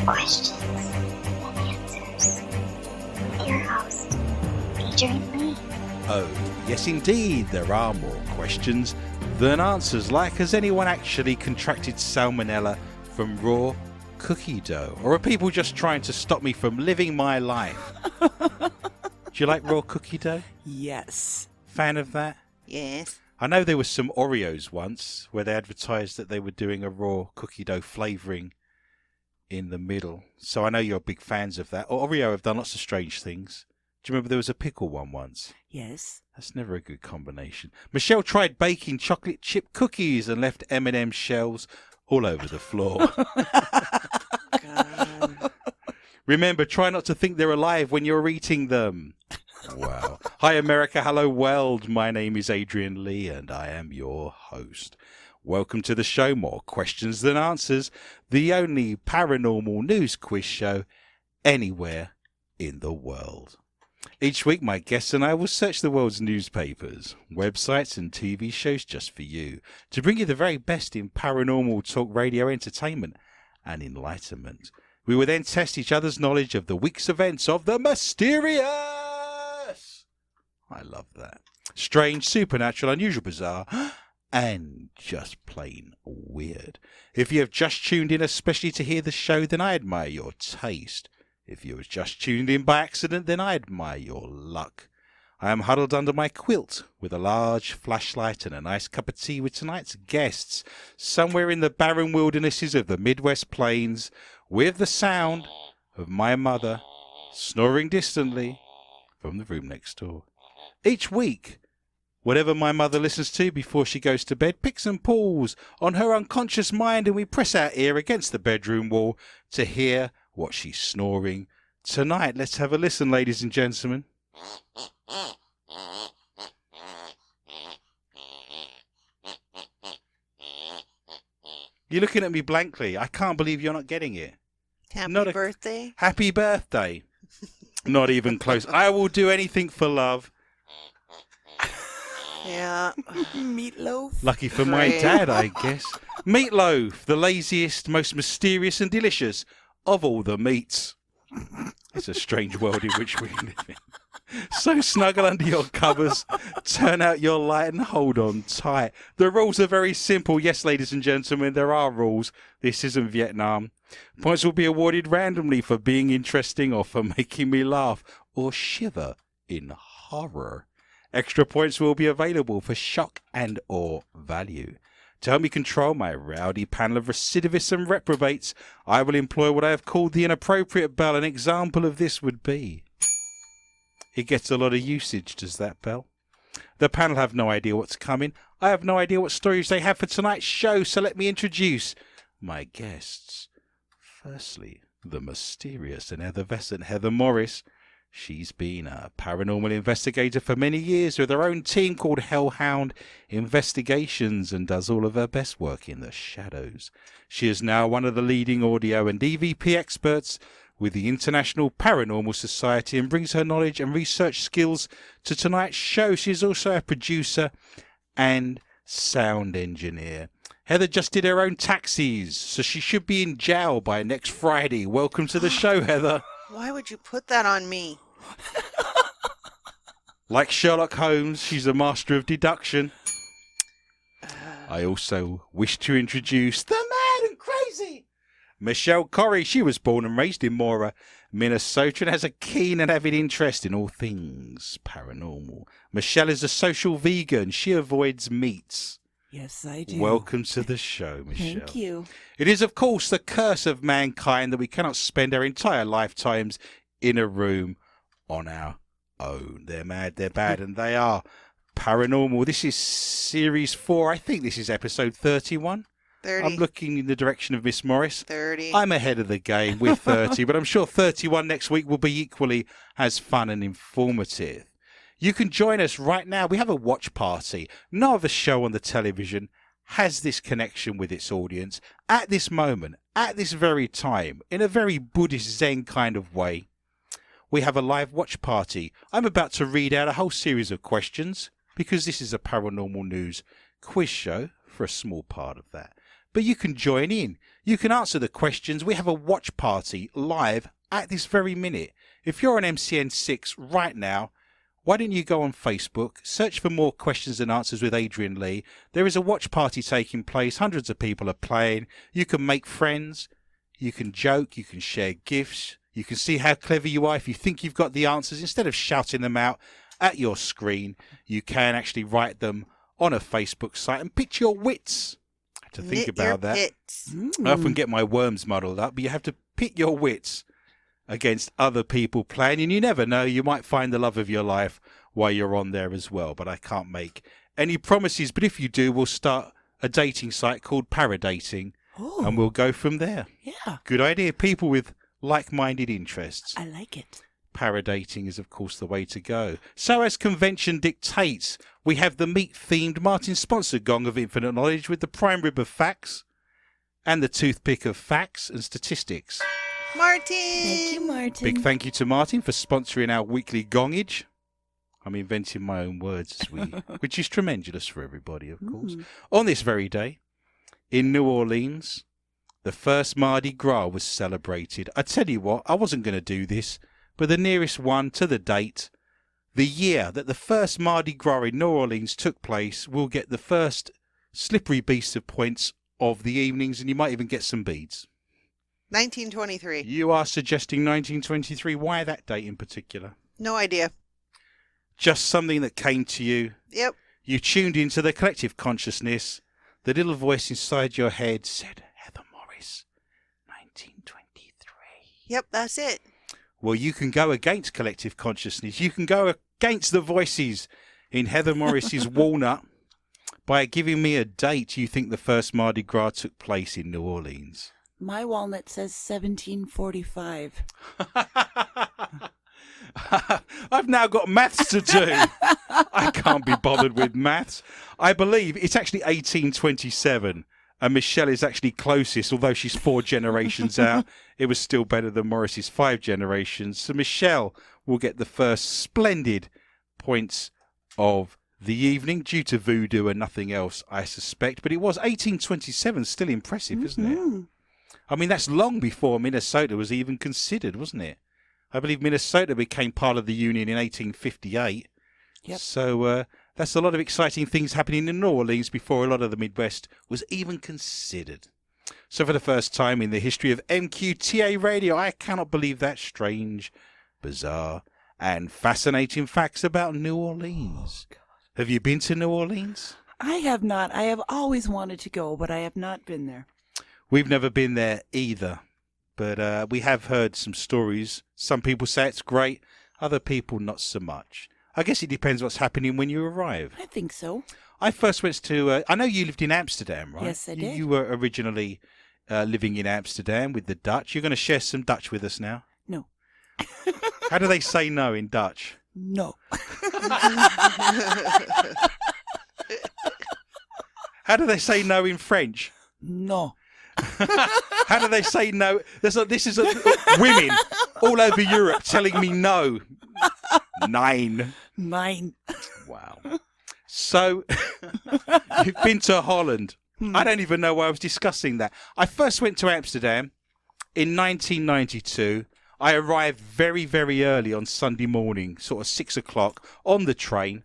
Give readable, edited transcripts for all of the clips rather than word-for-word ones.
Questions and answers. With your host, Adrian. Oh, yes indeed, there are more questions than answers, like has anyone actually contracted salmonella from raw cookie dough? Or are people just trying to stop me from living my life? Do you like raw cookie dough? Yes. Fan of that? Yes. I know there was some Oreos once where they advertised that they were doing a raw cookie dough flavouring in the middle. So I know you're big fans of that. Oreo have done lots of strange things. Do you remember there was a pickle one once? Yes. That's never a good combination. Michelle tried baking chocolate chip cookies and left M&M shells all over the floor. God. Remember, try not to think they're alive when you're eating them. Wow. Hi, America. Hello, world. My name is Adrian Lee, and I am your host. Welcome to the show. More questions than answers. The only paranormal news quiz show anywhere in the world. Each week, my guests and I will search the world's newspapers, websites, and TV shows just for you to bring you the very best in paranormal talk radio entertainment and enlightenment. We will then test each other's knowledge of the week's events of the mysterious. I love that. Strange, supernatural, unusual, bizarre, and just plain weird. If you have just tuned in especially to hear the show, then I admire your taste. If you have just tuned in by accident, then I admire your luck. I am huddled under my quilt with a large flashlight and a nice cup of tea with tonight's guests, somewhere in the barren wildernesses of the Midwest Plains, with the sound of my mother snoring distantly from the room next door. Each week, whatever my mother listens to before she goes to bed picks and pulls on her unconscious mind, and we press our ear against the bedroom wall to hear what she's snoring. Tonight, let's have a listen, ladies and gentlemen. You're looking at me blankly. I can't believe you're not getting it. Happy birthday. Happy birthday. Not even close. I will do anything for love. Yeah. Meatloaf. Lucky for my dad, I guess. Meatloaf, the laziest, most mysterious and delicious of all the meats. It's a strange world in which we live in. So snuggle under your covers, turn out your light and hold on tight. The rules are very simple. Yes, ladies and gentlemen, there are rules. This isn't Vietnam. Points will be awarded randomly for being interesting or for making me laugh or shiver in horror. Extra points will be available for shock and or value. To help me control my rowdy panel of recidivists and reprobates, I will employ what I have called the inappropriate bell. An example of this would be... It gets a lot of usage, does that bell? The panel have no idea what's coming. I have no idea what stories they have for tonight's show, so let me introduce my guests. Firstly, the mysterious and effervescent Heather Morris. She's been a paranormal investigator for many years with her own team called Hellhound Investigations and does all of her best work in the shadows. She is now one of the leading audio and EVP experts with the International Paranormal Society and brings her knowledge and research skills to tonight's show. She is also a producer and sound engineer. Heather just did her own taxis, so she should be in jail by next Friday. Welcome to the show, Heather. Why would you put that on me? Like Sherlock Holmes, she's a master of deduction. I also wish to introduce the mad and crazy Michelle Corrie. She was born and raised in Mora, Minnesota, and has a keen and avid interest in all things paranormal. Michelle is a social vegan. She avoids meats. Yes, I do. Welcome to the show, Michelle. Thank you. It is, of course, the curse of mankind that we cannot spend our entire lifetimes in a room on our own. They're mad, they're bad, and they are paranormal. This is series 4. I think this is episode 31. 30. I'm looking in the direction of Miss Morris. 30. I'm ahead of the game with 30, but I'm sure 31 next week will be equally as fun and informative. You can join us right now. We have a watch party. No other show on the television has this connection with its audience at this moment, at this very time, in a very Buddhist Zen kind of way. We have a live watch party. I'm about to read out a whole series of questions because this is a paranormal news quiz show for a small part of that. But you can join in. You can answer the questions. We have a watch party live at this very minute. If you're on MCN6 right now, why don't you go on Facebook, search for more questions and answers with Adrian Lee. There is a watch party taking place. Hundreds of people are playing. You can make friends. You can joke. You can share gifts. You can see how clever you are if you think you've got the answers. Instead of shouting them out at your screen, you can actually write them on a Facebook site and pitch your wits. To think about that. I often get my worms muddled up, but you have to pit your wits against other people playing, and you never know, you might find the love of your life while you're on there as well. But I can't make any promises. But if you do, we'll start a dating site called Paradating, and we'll go from there. Yeah. Good idea. People with like-minded interests. I like it. Paradating is, of course, the way to go. So, as convention dictates, we have the meat-themed Martin-sponsored gong of infinite knowledge with the prime rib of facts and the toothpick of facts and statistics. Martin! Thank you, Martin. Big thank you to Martin for sponsoring our weekly gongage. I'm inventing my own words as we, which is tremendous for everybody, of course. On this very day, in New Orleans, the first Mardi Gras was celebrated. I tell you what, I wasn't going to do this, but the nearest one to the date, the year that the first Mardi Gras in New Orleans took place, will get the first slippery beast of points of the evenings, and you might even get some beads. 1923. You are suggesting 1923. Why that date in particular? No idea. Just something that came to you. Yep. You tuned into the collective consciousness. The little voice inside your head said, Heather Morris, 1923. Yep, that's it. Well, you can go against collective consciousness. You can go against the voices in Heather Morris's Walnut by giving me a date you think the first Mardi Gras took place in New Orleans. My walnut says 1745. I've now got maths to do. I can't be bothered with maths. I believe it's actually 1827. And Michelle is actually closest, although she's 4 generations out. It was still better than Morris's 5 generations. So Michelle will get the first splendid points of the evening due to voodoo and nothing else, I suspect. But it was 1827, still impressive, isn't it? I mean, that's long before Minnesota was even considered, wasn't it? I believe Minnesota became part of the Union in 1858. Yep. So that's a lot of exciting things happening in New Orleans before a lot of the Midwest was even considered. So for the first time in the history of MQTA Radio, I cannot believe that strange, bizarre, and fascinating facts about New Orleans. Have you been to New Orleans? I have not. I have always wanted to go, but I have not been there. We've never been there either, but we have heard some stories. Some people say it's great, other people not so much. I guess it depends what's happening when you arrive. I think so. I first went to, I know you lived in Amsterdam, right? Yes, I did. You were originally living in Amsterdam with the Dutch. You're going to share some Dutch with us now? No. How do they say no in Dutch? No. How do they say no in French? No. How do they say no? This is women all over Europe telling me no. 9. Wow. So, you've been to Holland. I don't even know why I was discussing that. I first went to Amsterdam in 1992. I arrived very, very early on Sunday morning, sort of 6 o'clock, on the train.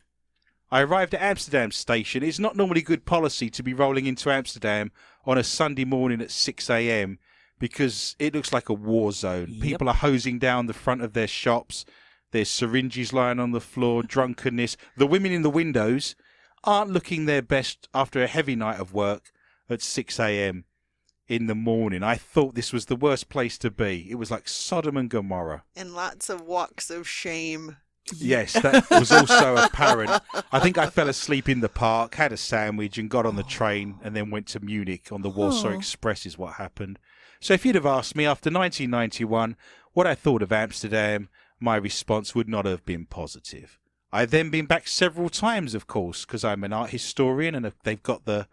I arrived at Amsterdam station. It's not normally good policy to be rolling into Amsterdam on a Sunday morning at 6 a.m. because it looks like a war zone. Yep. People are hosing down the front of their shops. There's syringes lying on the floor, drunkenness. The women in the windows aren't looking their best after a heavy night of work at 6 a.m. in the morning. I thought this was the worst place to be. It was like Sodom and Gomorrah. And lots of walks of shame. Yes, that was also apparent. I think I fell asleep in the park, had a sandwich, and got on the train, and then went to Munich on the Warsaw Express is what happened. So if you'd have asked me after 1991 what I thought of Amsterdam, my response would not have been positive. I've then been back several times, of course, because I'm an art historian, and they've got the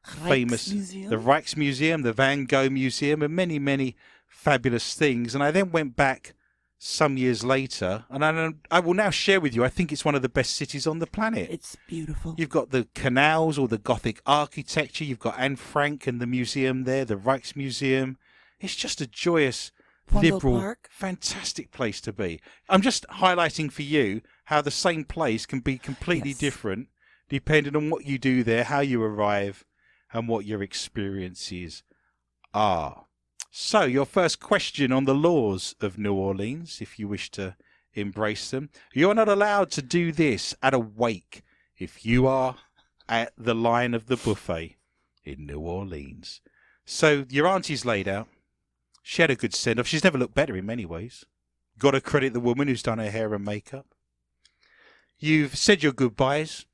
famous the Rijksmuseum, the Van Gogh Museum, and many, many fabulous things. And I then went back some years later, and I will now share with you, I think it's one of the best cities on the planet. It's beautiful. You've got the canals, or the Gothic architecture. You've got Anne Frank and the museum there, the Rijksmuseum. It's just a joyous, liberal, Park. fantastic place to be. I'm just highlighting for you how the same place can be completely different depending on what you do there, how you arrive, and what your experiences are. So, your first question on the laws of New Orleans, if you wish to embrace them. You're not allowed to do this at a wake if you are at the line of the buffet in New Orleans. So, your auntie's laid out. She had a good send-off. She's never looked better in many ways. Got to credit the woman who's done her hair and makeup. You've said your goodbyes.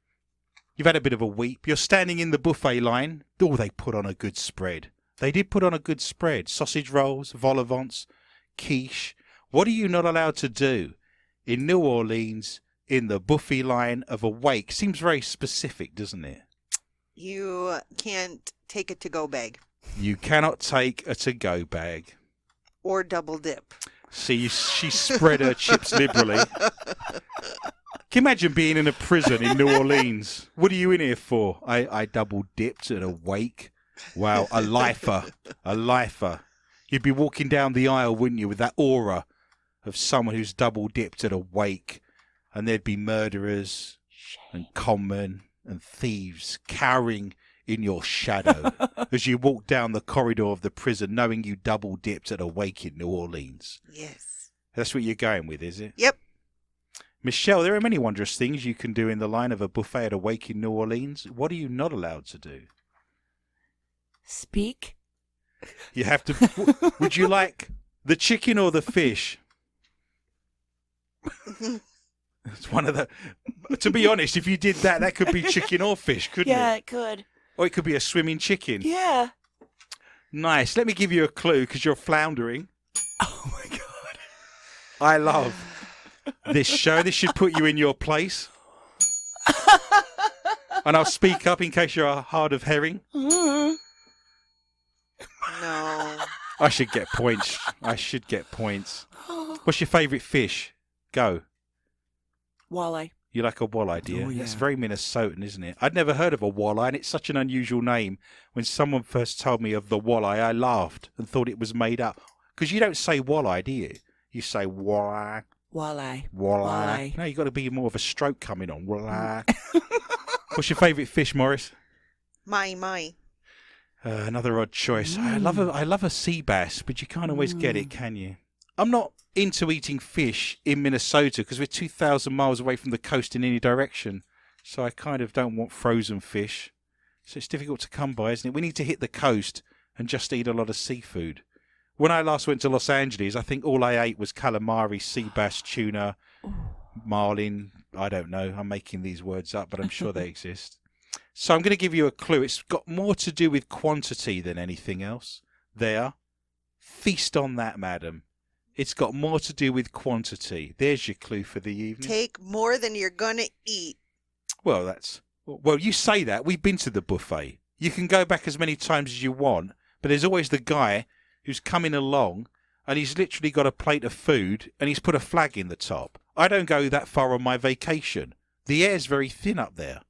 You've had a bit of a weep. You're standing in the buffet line. Oh, they put on a good spread. They did put on a good spread. Sausage rolls, vol au vents, quiche. What are you not allowed to do in New Orleans in the buffet line of a wake? Seems very specific, doesn't it? You can't take a to-go bag. You cannot take a to-go bag. Or double dip. See, she spread her chips liberally. Can you imagine being in a prison in New Orleans? What are you in here for? I double dipped at a wake. Wow, a lifer. A lifer. You'd be walking down the aisle, wouldn't you, with that aura of someone who's double dipped at a wake. And there'd be murderers and conmen and thieves cowering in your shadow as you walk down the corridor of the prison, knowing you double dipped at a wake in New Orleans. Yes. That's what you're going with, is it? Yep. Michelle, there are many wondrous things you can do in the line of a buffet at a wake in New Orleans. What are you not allowed to do? Speak. You have to. Would you like the chicken or the fish? It's one of the. To be honest, if you did that, that could be chicken or fish, couldn't it? Yeah, it could. Or it could be a swimming chicken. Yeah. Nice. Let me give you a clue because you're floundering. Oh my God. I love this show. This should put you in your place. And I'll speak up in case you're hard of hearing. No. I should get points. I should get points. What's your favourite fish? Go. Walleye. You like a walleye, do you? Oh, yeah. That's very Minnesotan, isn't it? I'd never heard of a walleye, and it's such an unusual name. When someone first told me of the walleye, I laughed and thought it was made up. Because you don't say walleye, do you? You say walleye. Walleye. Walleye. No, you've got to be more of a stroke coming on. Walleye. What's your favourite fish, Morris? My. Another odd choice. I love a sea bass, but you can't always get it, can you? I'm not into eating fish in Minnesota because we're 2,000 miles away from the coast in any direction. So I kind of don't want frozen fish. So it's difficult to come by, isn't it? We need to hit the coast and just eat a lot of seafood. When I last went to Los Angeles, I think all I ate was calamari, sea bass, tuna, marlin. I don't know. I'm making these words up, but I'm sure they exist. So I'm going to give you a clue. It's got more to do with quantity than anything else. There. Feast on that, madam. It's got more to do with quantity. There's your clue for the evening. Take more than you're going to eat. Well, you say that. We've been to the buffet. You can go back as many times as you want, but there's always the guy who's coming along and he's literally got a plate of food and he's put a flag in the top. I don't go that far on my vacation. The air's very thin up there.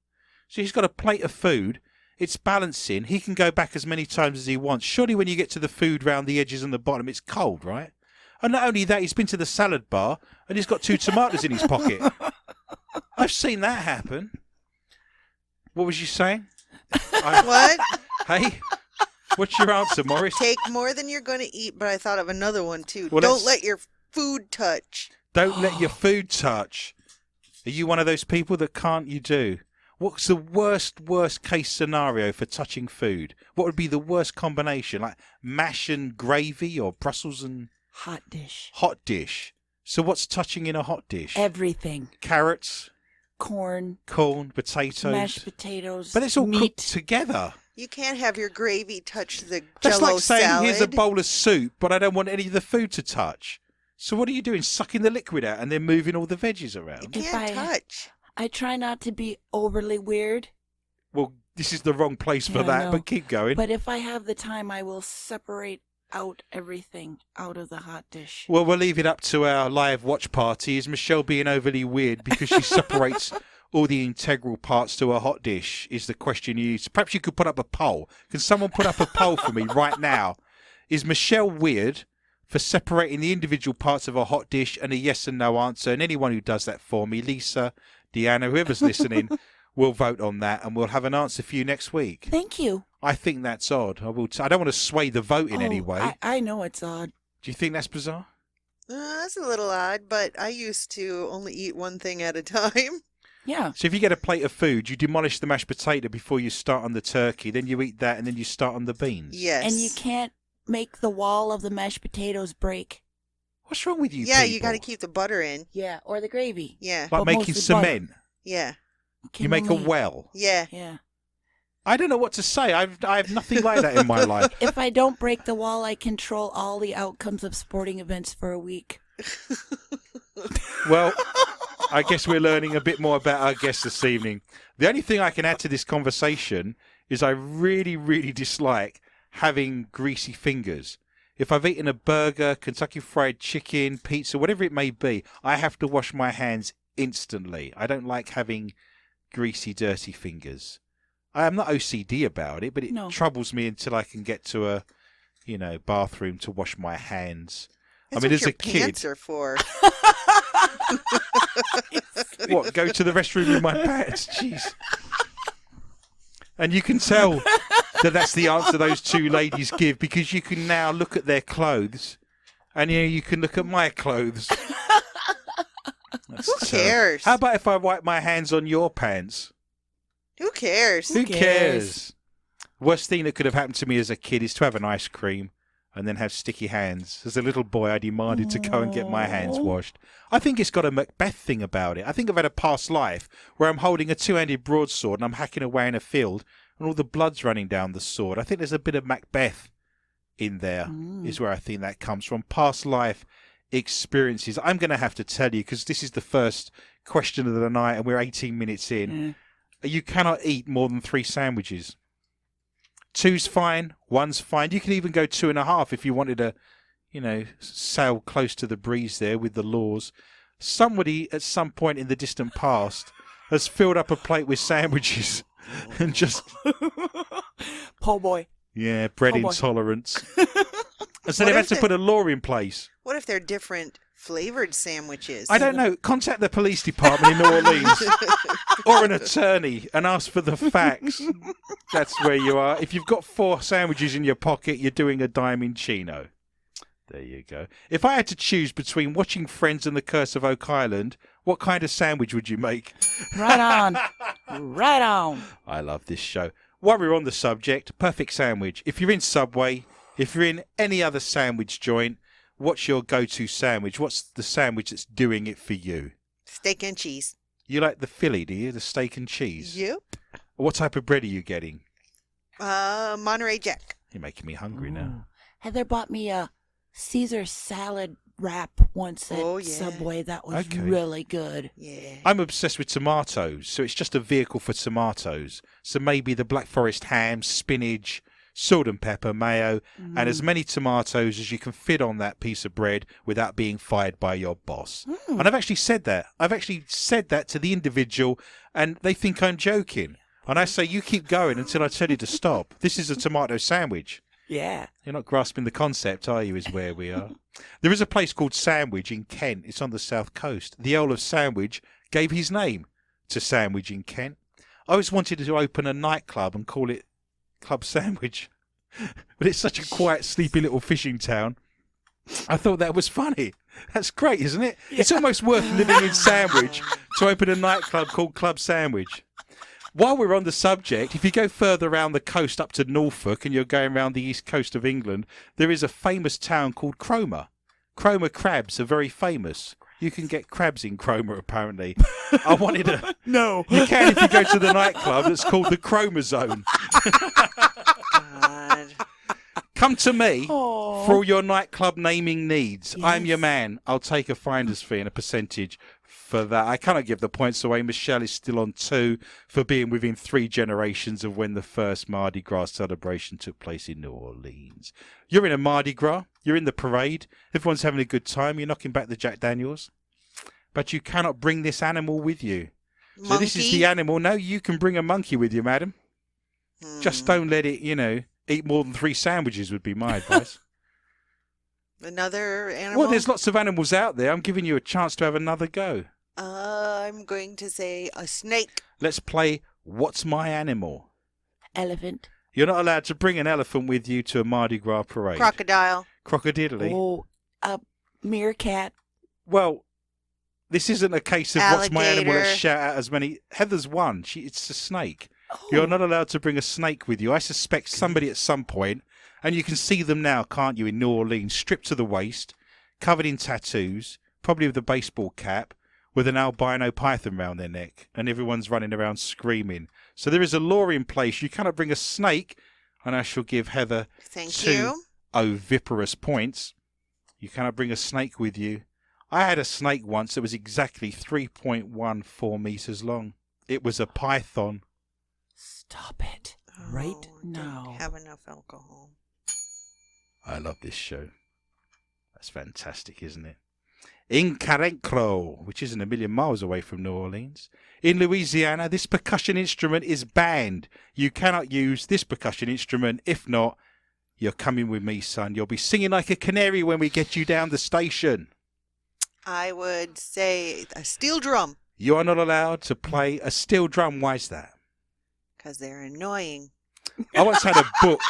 So he's got a plate of food. It's balancing. He can go back as many times as he wants. Surely when you get to the food round the edges and the bottom, it's cold, right? And not only that, he's been to the salad bar and he's got 2 tomatoes in his pocket. I've seen that happen. What was you saying? What? Hey, what's your answer, Morris? Take more than you're going to eat, but I thought of another one too. Well, Don't let your food touch. Don't let your food touch. Are you one of those people that can't you do? What's the worst case scenario for touching food? What would be the worst combination? Like mash and gravy or Brussels and... Hot dish. Hot dish. So what's touching in a hot dish? Everything. Carrots, Corn, potatoes. mashed potatoes, But it's all meat. cooked together. You can't have your gravy touch the That's Jell-O like saying, salad. here's a bowl of soup, but I don't want any of the food to touch. So what are you doing? Sucking the liquid out and then moving all the veggies around? You If can't touch. I try not to be overly weird, Well, this is the wrong place for Yeah, I that, know. but keep going. but if I have the time, I will separate out everything out of the hot dish. Well, we'll leave it up to our live watch party. Is Michelle being overly weird because she separates all the integral parts to a hot dish? Is the question you use. Perhaps you could put up a poll. Can someone put up a poll for me right now? Is Michelle weird for separating the individual parts of a hot dish? And a yes and no answer. And anyone who does that for me, Lisa, Deanna, whoever's listening, will vote on that, and we'll have an answer for you next week. Thank you. I think that's odd. I don't want to sway the vote in any way. I know it's odd. Do you think that's bizarre? That's a little odd, but I used to only eat one thing at a time. Yeah. So if you get a plate of food, you demolish the mashed potato before you start on the turkey, then you eat that, and then you start on the beans. Yes. And you can't make the wall of the mashed potatoes break. What's wrong with you Yeah, people? you got to keep the butter in. Yeah, or the gravy. Yeah. Like but making mostly butter. cement. Yeah. You make a well. Yeah. Yeah. I don't know what to say. I have nothing like that in my life. If I don't break the wall, I control all the outcomes of sporting events for a week. Well, I guess we're learning a bit more about our guest this evening. The only thing I can add to this conversation is I really, really dislike having greasy fingers. If I've eaten a burger, Kentucky Fried Chicken, pizza, whatever it may be, I have to wash my hands instantly. I don't like having greasy, dirty fingers. I am not OCD about it, but it No. troubles me until I can get to a, bathroom to wash my hands. That's I mean, what as your a kid, pants are for. what, go to the restroom in my pants? Jeez. And you can tell that that's the answer those two ladies give, because you can now look at their clothes and you can look at my clothes. That's Who terrible. cares? How about if I wipe my hands on your pants? Who cares? Who cares? cares? Worst thing that could have happened to me as a kid is to have an ice cream and then have sticky hands. As a little boy, I demanded to go and get my hands washed. I think it's got a Macbeth thing about it. I think I've had a past life where I'm holding a two-handed broadsword and I'm hacking away in a field and all the blood's running down the sword. I think there's a bit of Macbeth in there, is where I think that comes from. Past life experiences. I'm going to have to tell you, because this is the first question of the night and we're 18 minutes in. You cannot eat more than 3 sandwiches. 2's fine, 1's fine. You can even go 2.5 if you wanted to, sail close to the breeze there with the laws. Somebody at some point in the distant past has filled up a plate with sandwiches and just... Po' boy. Yeah, bread Oh, boy. intolerance. And so What they've had if to it- put a law in place. What if they're different flavored sandwiches? I don't know. Contact the police department in New Orleans or an attorney and ask for the facts. That's where you are. If you've got 4 sandwiches in your pocket, you're doing a dime chino. There you go. If I had to choose between watching Friends and The Curse of Oak Island, what kind of sandwich would you make? Right on. Right on. I love this show. While we're on the subject, perfect sandwich. If you're in Subway, if you're in any other sandwich joint, what's your go-to sandwich? What's the sandwich that's doing it for you? Steak and cheese. You like the Philly, do you? The steak and cheese? Yep. What type of bread are you getting? Monterey Jack. You're making me hungry now. Heather bought me a Caesar salad wrap once at Oh, yeah. Subway. That was Okay. really good. Yeah. I'm obsessed with tomatoes, so it's just a vehicle for tomatoes. So maybe the Black Forest ham, spinach, salt and pepper, mayo, and as many tomatoes as you can fit on that piece of bread without being fired by your boss. And I've actually said that. I've actually said that to the individual, and they think I'm joking. And I say, you keep going until I tell you to stop. This is a tomato sandwich. Yeah. You're not grasping the concept, are you, is where we are. There is a place called Sandwich in Kent. It's on the south coast. The Earl of Sandwich gave his name to Sandwich in Kent. I always wanted to open a nightclub and call it Club Sandwich. But it's such a quiet, sleepy little fishing town. I thought that was funny. That's great, isn't it? It's almost worth living in Sandwich to open a nightclub called Club Sandwich. While we're on the subject, if you go further around the coast up to Norfolk and you're going around the east coast of England, there is a famous town called Cromer. Cromer crabs are very famous. You can get crabs in Cromer, apparently. I wanted to... No. You can if you go to the nightclub that's called the Cromer Zone. God. Come to me Aw. for all your nightclub naming needs. Yes. I'm your man. I'll take a finder's fee and a percentage for that. I cannot give the points away. Michelle is still on 2 for being within 3 generations of when the first Mardi Gras celebration took place in New Orleans. You're in a Mardi Gras. You're in the parade. Everyone's having a good time. You're knocking back the Jack Daniels. But you cannot bring this animal with you. Monkey? So this is the animal. No, you can bring a monkey with you, madam. Just don't let it, eat more than 3 sandwiches would be my advice. Another animal? Well, there's lots of animals out there. I'm giving you a chance to have another go. I'm going to say a snake. Let's play What's My Animal? Elephant. You're not allowed to bring an elephant with you to a Mardi Gras parade. Crocodile. Crocodile. Oh, a meerkat. Well, this isn't a case of what's my animal. Let's Alligator. shout out as many. Heather's one. It's a snake. Oh. You're not allowed to bring a snake with you. I suspect somebody at some point, and you can see them now, can't you, in New Orleans, stripped to the waist, covered in tattoos, probably with a baseball cap, with an albino python round their neck, and everyone's running around screaming. So there is a law in place. You cannot bring a snake, and I shall give Heather Thank 2 you. oviparous points. You cannot bring a snake with you. I had a snake once that was exactly 3.14 meters long. It was a python. Stop it. Right now. Don't have enough alcohol. I love this show. That's fantastic, isn't it? In Carencro, which isn't a million miles away from New Orleans, in Louisiana, this percussion instrument is banned. You cannot use this percussion instrument. If not, you're coming with me, son. You'll be singing like a canary when we get you down the station. I would say a steel drum. You are not allowed to play a steel drum. Why is that? Because they're annoying. I once had a book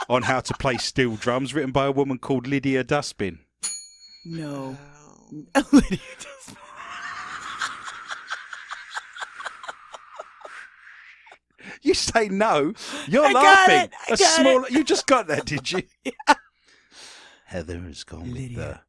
on how to play steel drums written by a woman called Lydia Dustbin. No. Oh. Lydia does- You say no. You're I got laughing. it. I got You just got that, did you? Yeah. Heather has gone with Lydia. the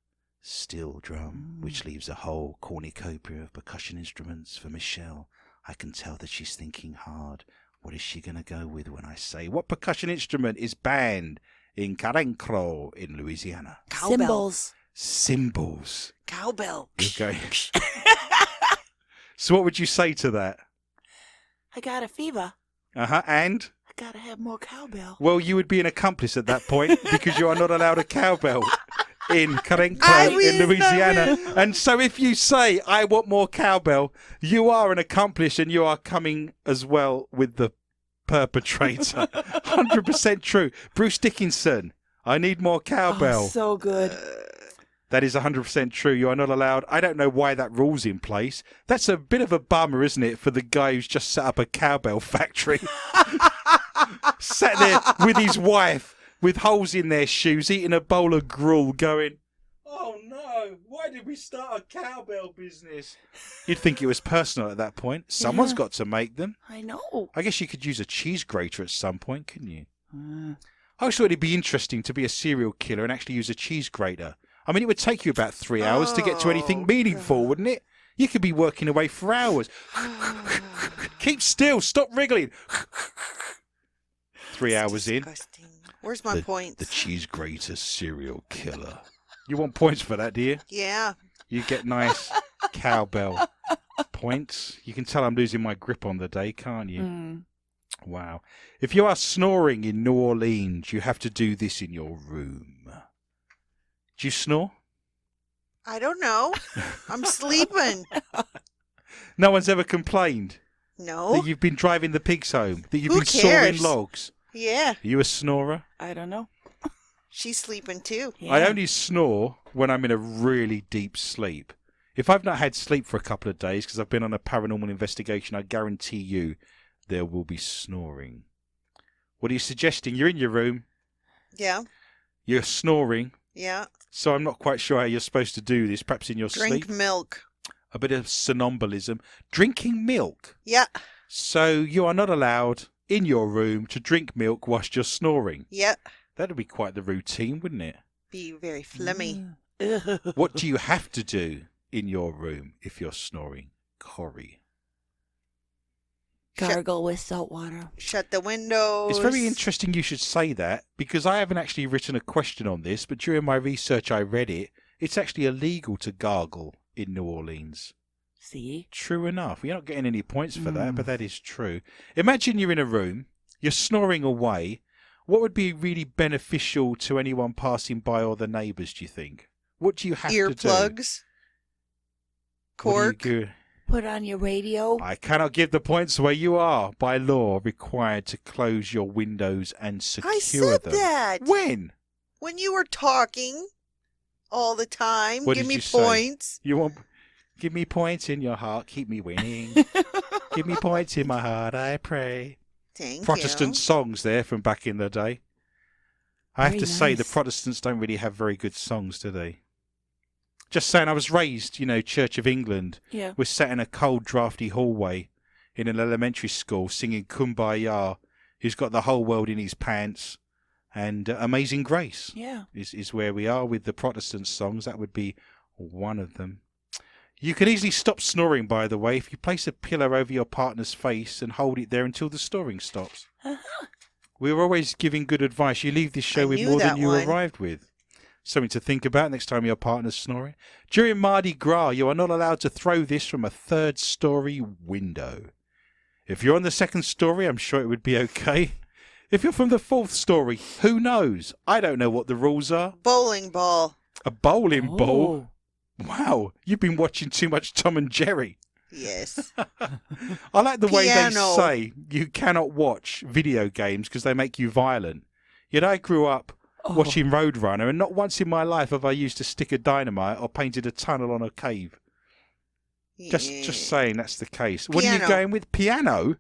steel drum, which leaves a whole cornucopia of percussion instruments for Michelle. I can tell that she's thinking hard. What is she going to go with when I say, what percussion instrument is banned in Carencro in Louisiana? Cowbell. Symbols. Cymbals. Cowbell. You're going. So what would you say to that? I got a fever. And? I gotta have more cowbell. Well, you would be an accomplice at that point because you are not allowed a cowbell in Carencro I in win, Louisiana. I win. And so if you say, I want more cowbell, you are an accomplice and you are coming as well with the perpetrator. 100% true. Bruce Dickinson, I need more cowbell. Oh, so good. That is 100% true. You are not allowed. I don't know why that rule's in place. That's a bit of a bummer, isn't it, for the guy who's just set up a cowbell factory. Sat there with his wife with holes in their shoes, eating a bowl of gruel, going, oh no, why did we start a cowbell business? You'd think it was personal at that point. Someone's Yeah. got to make them. I know. I guess you could use a cheese grater at some point, couldn't you? I always thought it'd be interesting to be a serial killer and actually use a cheese grater. I mean, it would take you about 3 hours to get to anything Oh, meaningful, God. wouldn't it? You could be working away for hours. Keep still. Stop wriggling. 3 hours in. Disgusting. Where's my points? The cheese grater serial killer. You want points for that, do you? Yeah. You get nice cowbell points. You can tell I'm losing my grip on the day, can't you? Mm. Wow. If you are snoring in New Orleans, you have to do this in your room. Do you snore? I don't know. I'm sleeping. No one's ever complained No. that you've been driving the pigs home, that you've Who been sawing cares? logs. Yeah. Are you a snorer? I don't know. She's sleeping too. Yeah. I only snore when I'm in a really deep sleep. If I've not had sleep for a couple of days because I've been on a paranormal investigation, I guarantee you there will be snoring. What are you suggesting? You're in your room, Yeah. you're snoring, Yeah. so I'm not quite sure how you're supposed to do this, perhaps in your Drink sleep. milk. A bit of somnambulism. Drinking milk. Yeah. So you are not allowed in your room to drink milk whilst you're snoring. Yep. That'd be quite the routine, wouldn't it? Be very phlegmy. What do you have to do in your room if you're snoring, Corey? Gargle with salt water. Shut the windows. It's very interesting you should say that, because I haven't actually written a question on this, but during my research I read it. It's actually illegal to gargle in New Orleans. See? True enough. You're not getting any points for that, but that is true. Imagine you're in a room, you're snoring away. What would be really beneficial to anyone passing by or the neighbours, do you think? What do you have to do? Earplugs. Cork. Put on your radio. I cannot give the points where you are, by law, required to close your windows and secure I said them. that. When? When you were talking all the time. What Give did me you say? points. You want... Give me points in your heart, keep me winning. Give me points in my heart, I pray. Thank Protestant you. songs there from back in the day. I have Very to say, the nice. Protestants don't really have very good songs, do they? Just saying, I was raised, Church of England. Yeah. We're sat in a cold, drafty hallway in an elementary school singing Kumbaya, who's got the whole world in his pants, and Amazing Grace Yeah. is where we are with the Protestant songs. That would be one of them. You can easily stop snoring, by the way, if you place a pillow over your partner's face and hold it there until the snoring stops. Uh-huh. We're always giving good advice. You leave this show I with knew more than that you one. arrived with. Something to think about next time your partner's snoring. During Mardi Gras, you are not allowed to throw this from a third-story window. If you're on the second story, I'm sure it would be okay. If you're from the fourth story, who knows? I don't know what the rules are. Bowling ball. A bowling ball? Oh. Wow, you've been watching too much Tom and Jerry. Yes. I like the way they Piano. say you cannot watch video games because they make you violent. Yet I grew up watching Roadrunner, and not once in my life have I used a stick of dynamite or painted a tunnel on a cave. Just saying that's the case. What are you Piano. going with? Piano?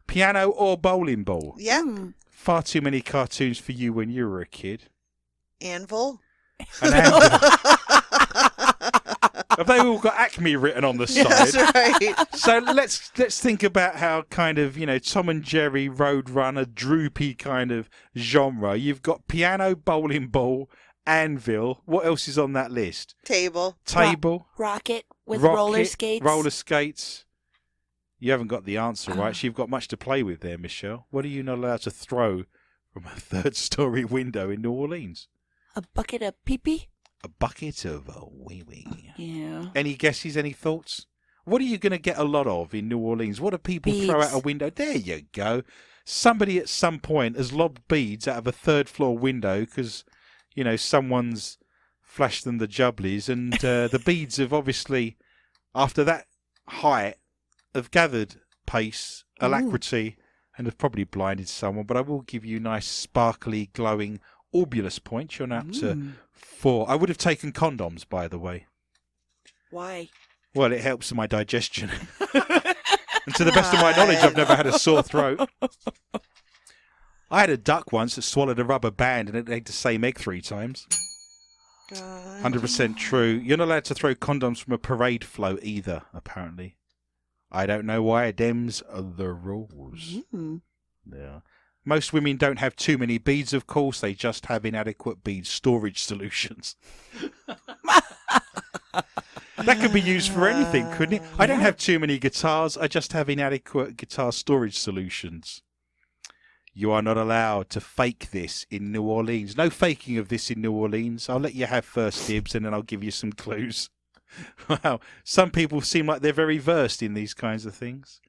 Piano or bowling ball? Yeah. Far too many cartoons for you when you were a kid. Anvil. An anvil. Have they all got Acme written on the side? That's right. So let's think about how kind of, Tom and Jerry, Roadrunner, droopy kind of genre. You've got piano, bowling ball, anvil. What else is on that list? Table. Table, Rocket with rocket, roller skates. roller skates. You haven't got the answer right. So you've got much to play with there, Michelle. What are you not allowed to throw from a third-story window in New Orleans? A bucket of pee-pee. A bucket of a wee-wee. Yeah. Any guesses, any thoughts? What are you going to get a lot of in New Orleans? What do people throw out a Beads. window? There you go. Somebody at some point has lobbed beads out of a third-floor window because, someone's flashed them the jubblies. And the beads have obviously, after that height, have gathered pace, alacrity, and have probably blinded someone. But I will give you nice, sparkly, glowing, orbulous points. You're now up to 4. I would have taken condoms, by the way. Why? Well, it helps my digestion. And to the best of my knowledge, I've never had a sore throat. I had a duck once that swallowed a rubber band and it ate the same egg 3 times. 100% true. You're not allowed to throw condoms from a parade float either, apparently. I don't know why. Them's are the rules. Yeah. Most women don't have too many beads, of course. They just have inadequate bead storage solutions. That could be used for anything, couldn't it? I don't have too many guitars. I just have inadequate guitar storage solutions. You are not allowed to fake this in New Orleans. No faking of this in New Orleans. I'll let you have first dibs and then I'll give you some clues. Wow. Some people seem like they're very versed in these kinds of things.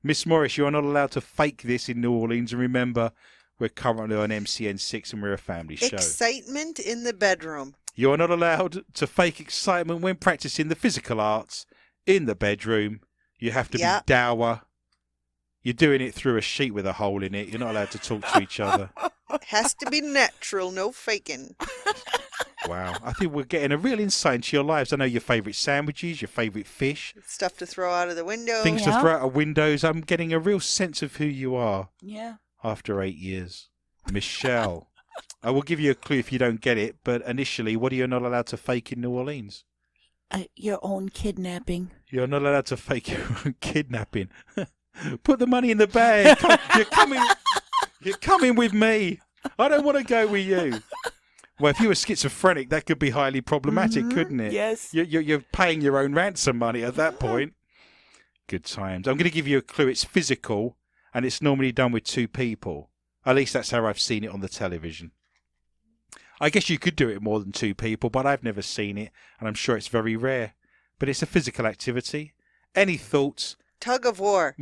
Miss Morris, you are not allowed to fake this in New Orleans. And remember, we're currently on MCN6 and we're a family show. Excitement in the bedroom. You are not allowed to fake excitement when practicing the physical arts in the bedroom. You have to be dour. You're doing it through a sheet with a hole in it. You're not allowed to talk to each other. Has to be natural, no faking. Wow. I think we're getting a real insight into your lives. I know your favourite sandwiches, your favourite fish. Stuff to throw out of the window. Things to throw out of windows. I'm getting a real sense of who you are. Yeah. After 8 years. Michelle. I will give you a clue if you don't get it, but initially, what are you not allowed to fake in New Orleans? Your own kidnapping. You're not allowed to fake your own kidnapping. Put the money in the bag. You're coming with me. I don't want to go with you. Well, if you were schizophrenic, that could be highly problematic, couldn't it? Yes. You're paying your own ransom money at that point. Good times. I'm going to give you a clue. It's physical, and it's normally done with 2 people. At least that's how I've seen it on the television. I guess you could do it more than 2 people, but I've never seen it, and I'm sure it's very rare. But it's a physical activity. Any thoughts? Tug of war.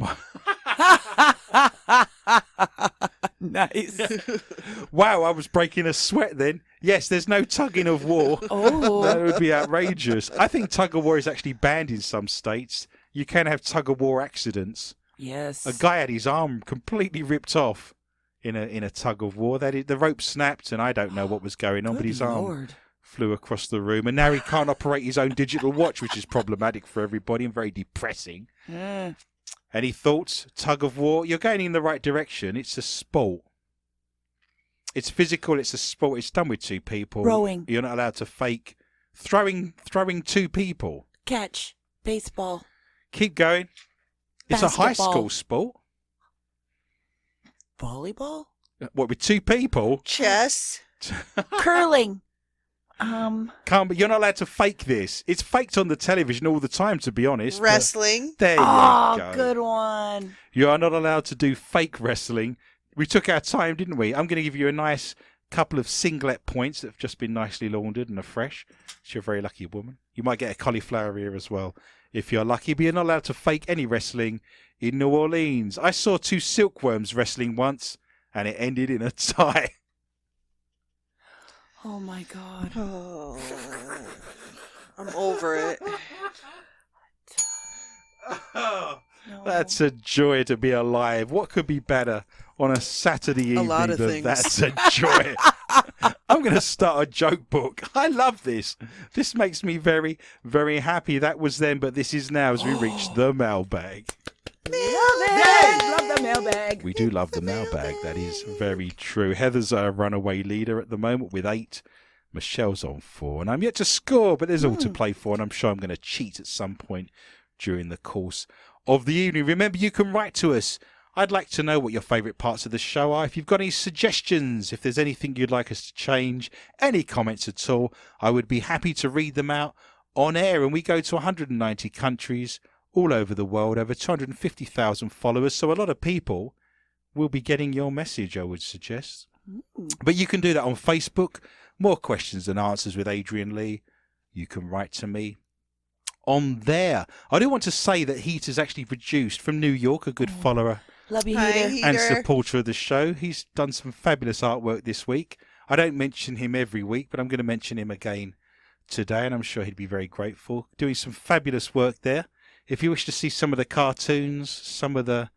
Nice. Wow, I was breaking a sweat then. Yes, there's no tugging of war. Oh. That would be outrageous. I think tug of war is actually banned in some states. You can have tug of war accidents. Yes. A guy had his arm completely ripped off in a tug of war. The rope snapped, and I don't know what was going on, but his arm flew across the room, and now he can't operate his own digital watch, which is problematic for everybody and very depressing. Mm. Any thoughts? Tug of war? You're going in the right direction. It's a sport. It's physical. It's a sport. It's done with 2 people. Rowing. You're not allowed to fake throwing 2 people. Catch. Baseball. Keep going. It's a high Basketball. school sport. Volleyball. What, with 2 people? Chess. Curling. But you're not allowed to fake this. It's faked on the television all the time, to be honest. Wrestling. There you Oh, go. good one. You are not allowed to do fake wrestling. We took our time, didn't we? I'm going to give you a nice couple of singlet points that have just been nicely laundered and are fresh. You're a very lucky woman. You might get a cauliflower ear as well if you're lucky, but you're not allowed to fake any wrestling in New Orleans. I saw 2 silkworms wrestling once, and it ended in a tie. Oh, my God. Oh, I'm over it. Oh, No. that's a joy to be alive. What could be better on a Saturday evening A lot of than things. that's a joy? I'm going to start a joke book. I love this. This makes me very, very happy. That was then, but this is now as we reach the mailbag. Love it. Love the mailbag. We do love the mailbag. That is very true. Heather's a runaway leader at the moment with 8. Michelle's on 4. And I'm yet to score, but there's all to play for. And I'm sure I'm going to cheat at some point during the course of the evening. Remember, you can write to us. I'd like to know what your favourite parts of the show are. If you've got any suggestions, if there's anything you'd like us to change, any comments at all, I would be happy to read them out on air. And we go to 190 countries all over the world, over 250,000 followers. So a lot of people will be getting your message, I would suggest. But you can do that on Facebook. More questions and answers with Adrian Lee. You can write to me on there. I do want to say that Heater's actually produced from New York, a good follower Love you, Hi, Heater. Heater. and supporter of the show. He's done some fabulous artwork this week. I don't mention him every week, but I'm going to mention him again today, and I'm sure he'd be very grateful. Doing some fabulous work there. If you wish to see some of the cartoons, some of the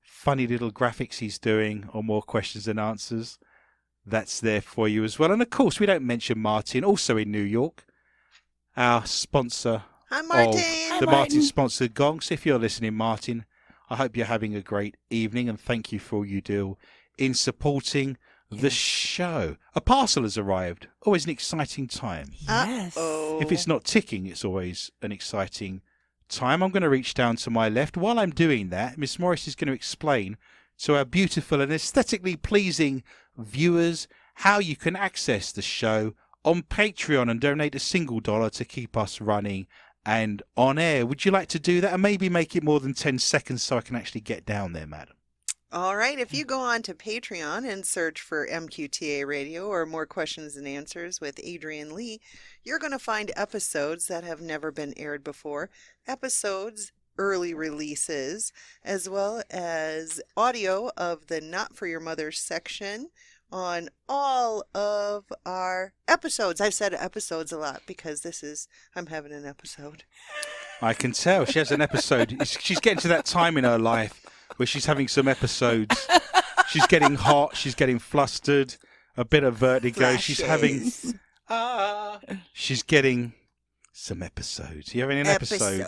funny little graphics he's doing, or more questions and answers, that's there for you as well. And of course, we don't mention Martin, also in New York, our sponsor Hi, Martin. of Hi, the Martin. Martin sponsored gong. So if you're listening, Martin, I hope you're having a great evening, and thank you for all you do in supporting the show. A parcel has arrived. Always an exciting time. Yes. Uh-oh. If it's not ticking, it's always an exciting time. I'm going to reach down to my left. While I'm doing that, Miss Morris is going to explain to our beautiful and aesthetically pleasing viewers how you can access the show on Patreon and donate a single dollar to keep us running and on air. Would you like to do that and maybe make it more than 10 seconds so I can actually get down there, madam? All right. If you go on to Patreon and search for MQTA Radio or More Questions and Answers with Adrian Lee, you're going to find episodes that have never been aired before, episodes, early releases, as well as audio of the Not For Your Mother section on all of our episodes. I've said episodes a lot because I'm having an episode. I can tell. She has an episode. She's getting to that time in her life where she's having some episodes. She's getting hot. She's getting flustered. A bit of vertigo. She's having... She's getting some episodes. You having an episode?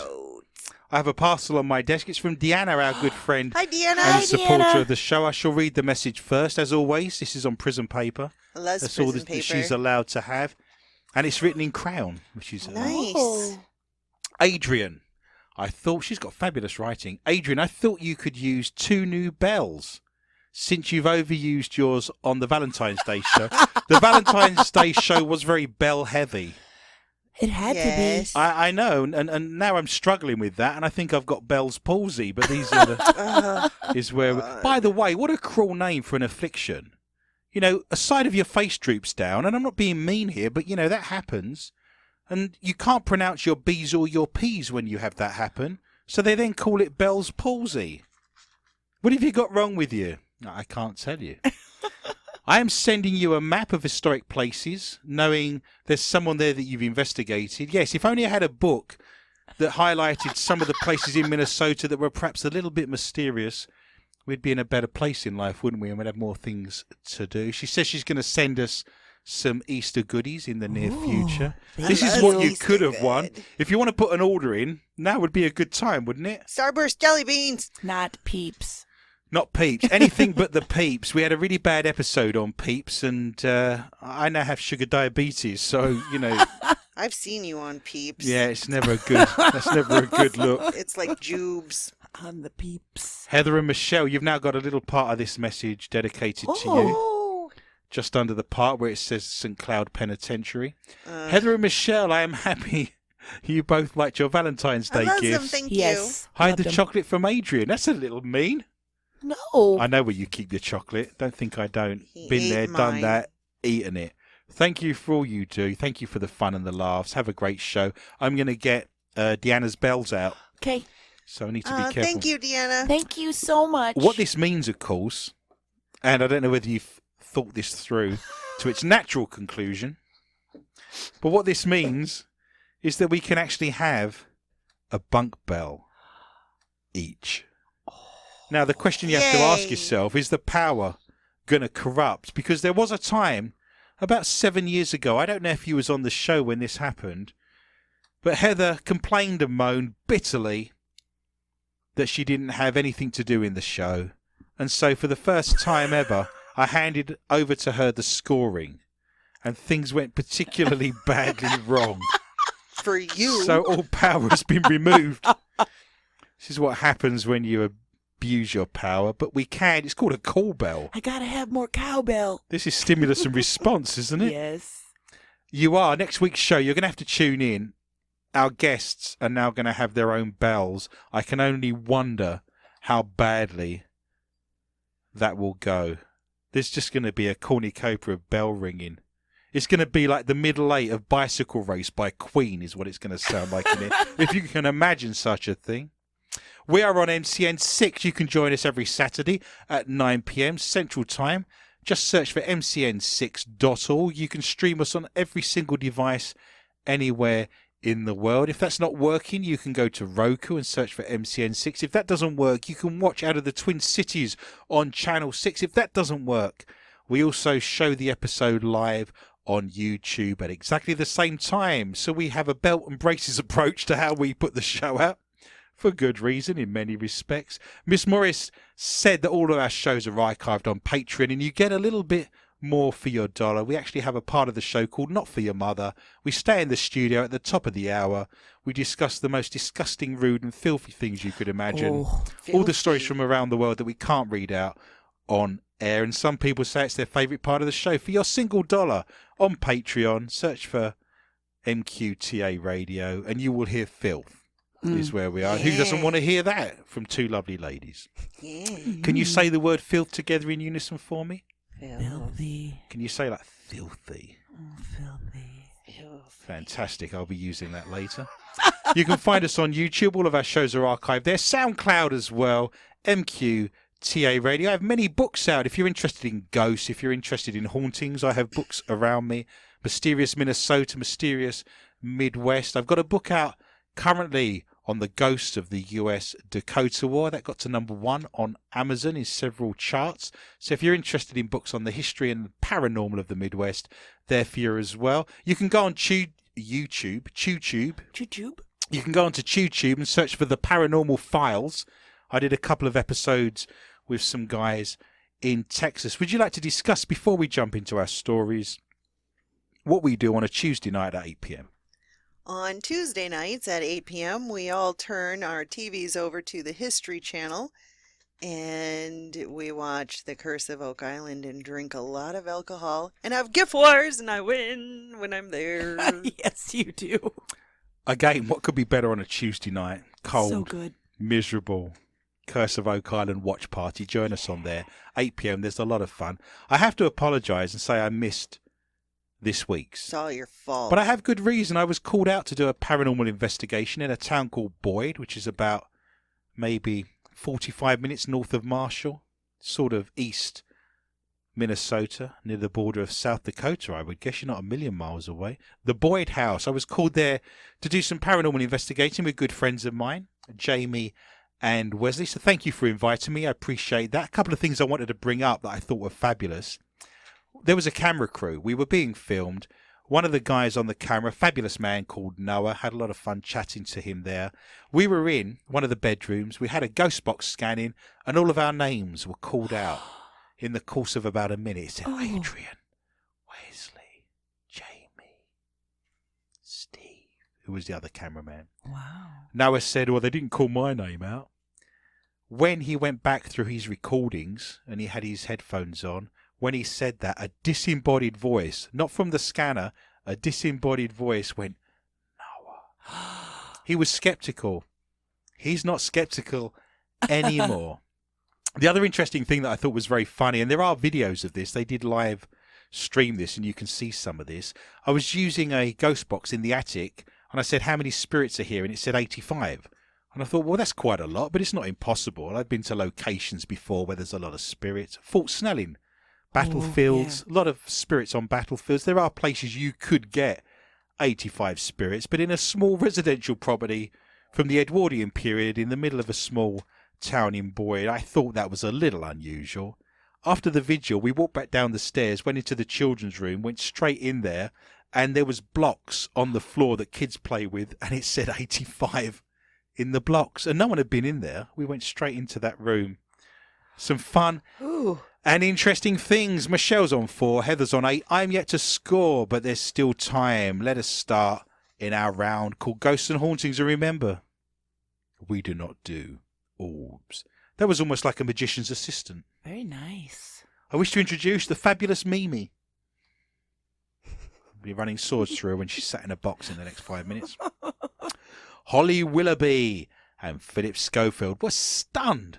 I have a parcel on my desk. It's from Deanna, our good friend Hi, Deanna. and Hi, supporter Deanna. of the show. I shall read the message first. As always, this is on prison paper. Les That's all prison that she's paper. allowed to have. And it's written in crayon, which is Nice. Oh. Adrian, I thought she's got fabulous writing. Adrian, I thought you could use 2 new bells since you've overused yours on the Valentine's Day show. The Valentine's Day show was very bell heavy. It had Yes. to be. I know, and now I'm struggling with that, and I think I've got Bell's palsy. But these are the is where. By the way, what a cruel name for an affliction. You know, a side of your face droops down, and I'm not being mean here, but you know that happens, and you can't pronounce your B's or your P's when you have that happen. So they then call it Bell's palsy. What have you got wrong with you? I can't tell you. I am sending you a map of historic places, knowing there's someone there that you've investigated. Yes, if only I had a book that highlighted some of the places in Minnesota that were perhaps a little bit mysterious, we'd be in a better place in life, wouldn't we? And we'd have more things to do. She says she's going to send us some Easter goodies in the near future. This is what you could have won. If you want to put an order in, now would be a good time, wouldn't it? Starburst jelly beans. Not Peeps. Not Peeps. Anything but the Peeps. We had a really bad episode on Peeps, and I now have sugar diabetes, so, you know. I've seen you on Peeps. Yeah, it's never a good. That's never a good look. It's like Jubes. On the Peeps. Heather and Michelle, you've now got a little part of this message dedicated to you. Oh. Just under the part where it says St. Cloud Penitentiary. Heather and Michelle, I am happy you both liked your Valentine's I Day love them, gifts. thank Yes. Hide loved the them. chocolate from Adrian. That's a little mean. No. I know where you keep your chocolate. Don't think I don't. He Been ate there, done mine. that, eaten it. Thank you for all you do. Thank you for the fun and the laughs. Have a great show. I'm going to get Deanna's bells out, Okay. so I need to be careful. Thank you, Deanna. Thank you so much. What this means, of course, and I don't know whether you've thought this through to its natural conclusion, but what this means is that we can actually have a bunk bell each. Now, the question you have to ask Yay. yourself, is the power going to corrupt? Because there was a time, about 7 years ago, I don't know if you was on the show when this happened, but Heather complained and moaned bitterly that she didn't have anything to do in the show. And so for the first time ever, I handed over to her the scoring, and things went particularly badly wrong. For you. So all power has been removed. This is what happens when you abuse your power, but we can. It's called a cowbell. I gotta have more cowbell. This is stimulus and response, isn't it? Yes. You are. Next week's show, you're going to have to tune in. Our guests are now going to have their own bells. I can only wonder how badly that will go. There's just going to be a cornucopia of bell ringing. It's going to be like the middle eight of Bicycle Race by Queen is what it's going to sound like in it. If you can imagine such a thing. We are on MCN6. You can join us every Saturday at 9 p.m. Central Time. Just search for mcn6.org. You can stream us on every single device anywhere in the world. If that's not working, you can go to Roku and search for MCN6. If that doesn't work, you can watch Out of the Twin Cities on Channel 6. If that doesn't work, we also show the episode live on YouTube at exactly the same time. So we have a belt and braces approach to how we put the show out. For good reason, in many respects. Miss Morris said that all of our shows are archived on Patreon, and you get a little bit more for your dollar. We actually have a part of the show called Not For Your Mother. We stay in the studio at the top of the hour. We discuss the most disgusting, rude and filthy things you could imagine. Oh, All the stories from around the world that we can't read out on air. And some people say it's their favourite part of the show. For your single dollar on Patreon, search for MQTA Radio and you will hear filth. Is where we are. Who doesn't want to hear that from two lovely ladies? Yeah. Can you say the word filth together in unison for me? filthy. Can you say like filthy? Filthy. Fantastic. I'll be using that later. You can find us on YouTube. All of our shows are archived there. SoundCloud as well. MQTA Radio. I have many books out. If you're interested in ghosts, if you're interested in hauntings, I have books around me. Mysterious Minnesota, Mysterious Midwest. I've got a book out currently on the ghosts of the US Dakota War. That got to #1 on Amazon in several charts. So if you're interested in books on the history and paranormal of the Midwest, they're for you as well. You can go on YouTube. Choo-choo. You can go onto YouTube and search for the Paranormal Files. I did a couple of episodes with some guys in Texas. Would you like to discuss, before we jump into our stories, what we do on a Tuesday night at 8 p.m? On Tuesday nights at 8 p.m., we all turn our TVs over to the History Channel and we watch The Curse of Oak Island and drink a lot of alcohol and have gift wars, and I win when I'm there. Yes, you do. Again, what could be better on a Tuesday night? Cold, So good. miserable. Curse of Oak Island watch party. Join us on there. 8 p.m. There's a lot of fun. I have to apologise and say I missed this week's. It's all your fault. But I have good reason. I was called out to do a paranormal investigation in a town called Boyd, which is about maybe 45 minutes north of Marshall, sort of east Minnesota, near the border of South Dakota, I would guess. You're not a million miles away. The Boyd House. I was called there to do some paranormal investigating with good friends of mine, Jamie and Wesley. So thank you for inviting me. I appreciate that. A couple of things I wanted to bring up that I thought were fabulous. There was a camera crew. We were being filmed. One of the guys on the camera, fabulous man called Noah, had a lot of fun chatting to him there. We were in one of the bedrooms. We had a ghost box scanning, and all of our names were called out in the course of about a minute. It said Adrian, Wesley, Jamie, Steve, who was the other cameraman. Wow. Noah said, well, they didn't call my name out. When he went back through his recordings and he had his headphones on, when he said that, a disembodied voice, not from the scanner, a disembodied voice went, Noah. He was skeptical. He's not skeptical anymore. The other interesting thing that I thought was very funny, and there are videos of this, they did live stream this and you can see some of this. I was using a ghost box in the attic and I said, how many spirits are here? And it said 85. And I thought, well, that's quite a lot, but it's not impossible. I've been to locations before where there's a lot of spirits. Fort Snelling, battlefields, a lot of spirits on battlefields. There are places you could get 85 spirits, but in a small residential property from the Edwardian period in the middle of a small town in Boyd, I thought that was a little unusual. After the vigil, we walked back down the stairs, went into the children's room, went straight in there, and there was blocks on the floor that kids play with, and it said 85 in the blocks, and no one had been in there. We went straight into that room. Some fun. Ooh. And interesting things. Michelle's on 4, Heather's on 8. I'm yet to score, but there's still time. Let us start in our round called Ghosts and Hauntings. And remember, we do not do orbs. That was almost like a magician's assistant. Very nice. I wish to introduce the fabulous Mimi. I'll be running swords through her when she's sat in a box in the next 5 minutes. Holly Willoughby and Philip Schofield were stunned